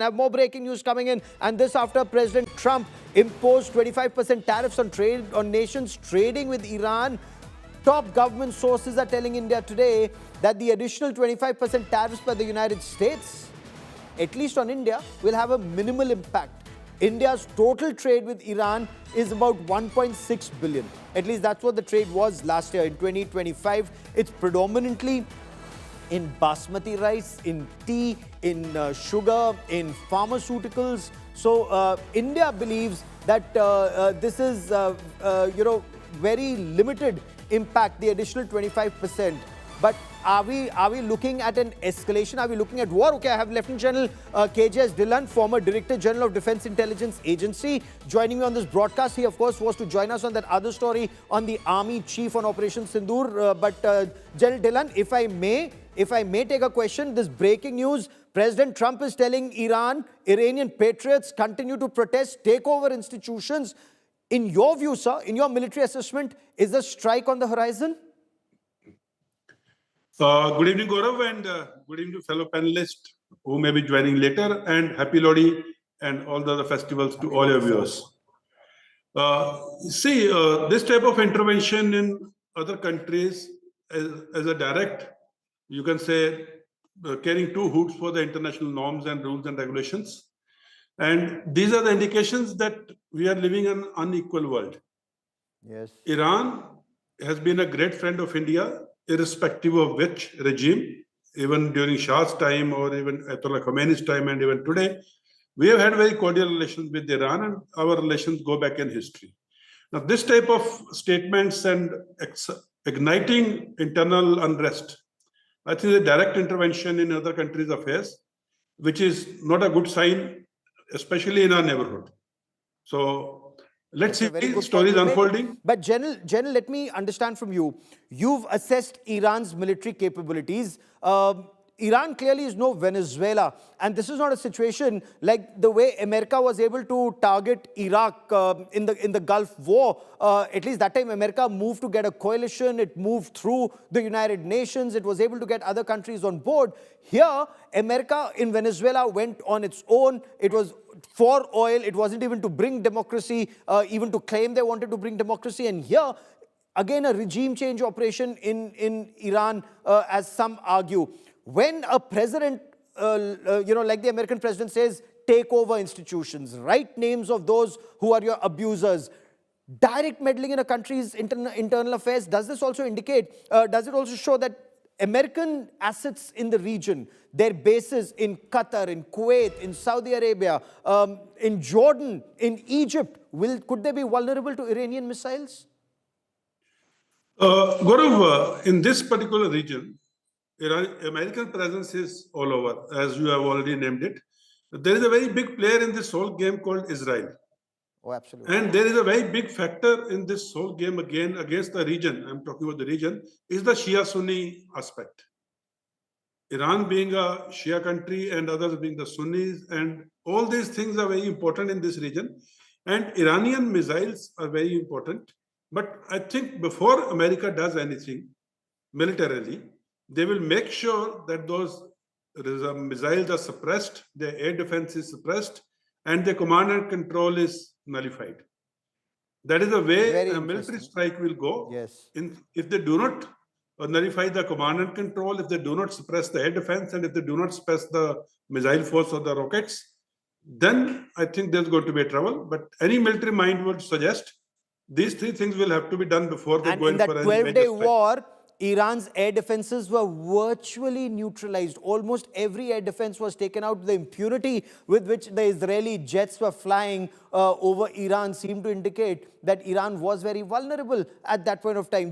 I have more breaking news coming in, and this after President Trump imposed 25% tariffs on trade on nations trading with Iran. Top government sources are telling India today that the additional 25% tariffs by the United States, at least on India, will have a minimal impact. India's total trade with Iran is about 1.6 billion. At least that's what the trade was last year. In 2025, it's predominantly in basmati rice, in tea, in sugar, in pharmaceuticals. So India believes that this is, very limited impact, the additional 25%. But are we looking at an escalation? Are we looking at war? Okay, I have Lieutenant General KJS Dhillon, former Director General of Defence Intelligence Agency, joining me on this broadcast. He, of course, was to join us on that other story on the Army Chief on Operation Sindoor. General Dhillon, if I may take a question, this breaking news, President Trump is telling Iranian patriots continue to protest, take over institutions. In your view, sir, in your military assessment, is a strike on the horizon? Good evening, Gaurav, and good evening to fellow panelists who may be joining later, and happy Lodi and all the other festivals to all your viewers. This type of intervention in other countries as a direct, you can say, carrying two hoods for the international norms and rules and regulations. And these are the indications that we are living in an unequal world. Yes. Iran has been a great friend of India, irrespective of which regime, even during Shah's time or even Ayatollah Khomeini's time and even today, we have had very cordial relations with Iran, and our relations go back in history. Now, this type of statements and igniting internal unrest, I think a direct intervention in other countries' affairs, which is not a good sign, especially in our neighborhood. So let's see these stories unfolding. But General, let me understand from you. You've assessed Iran's military capabilities. Iran clearly is no Venezuela. And this is not a situation like the way America was able to target Iraq in the Gulf War. At least that time, America moved to get a coalition. It moved through the United Nations. It was able to get other countries on board. Here, America in Venezuela went on its own. It was for oil. It wasn't even to bring democracy, even to claim they wanted to bring democracy. And here, again, a regime change operation in Iran, as some argue. When a president, like the American president says, take over institutions, write names of those who are your abusers, direct meddling in a country's internal affairs, does this also indicate, does it also show that American assets in the region, their bases in Qatar, in Kuwait, in Saudi Arabia, in Jordan, in Egypt, could they be vulnerable to Iranian missiles? Gaurav, in this particular region, American presence is all over, as you have already named it. There is a very big player in this whole game called Israel. Oh, absolutely. And there is a very big factor in this whole game again against the region. I'm talking about the region, is the Shia-Sunni aspect. Iran being a Shia country and others being the Sunnis, and all these things are very important in this region. And Iranian missiles are very important. But I think before America does anything militarily, they will make sure that those missiles are suppressed, their air defense is suppressed, and their command and control is nullified. That is the way a military strike will go. Yes. If they do not nullify the command and control, if they do not suppress the air defense, and if they do not suppress the missile force or the rockets, then I think there's going to be trouble. But any military mind would suggest these three things will have to be done before they go in for any major strike. And in that 12-day war, Iran's air defenses were virtually neutralized. Almost every air defense was taken out. The impunity with which the Israeli jets were flying over Iran seemed to indicate that Iran was very vulnerable at that point of time.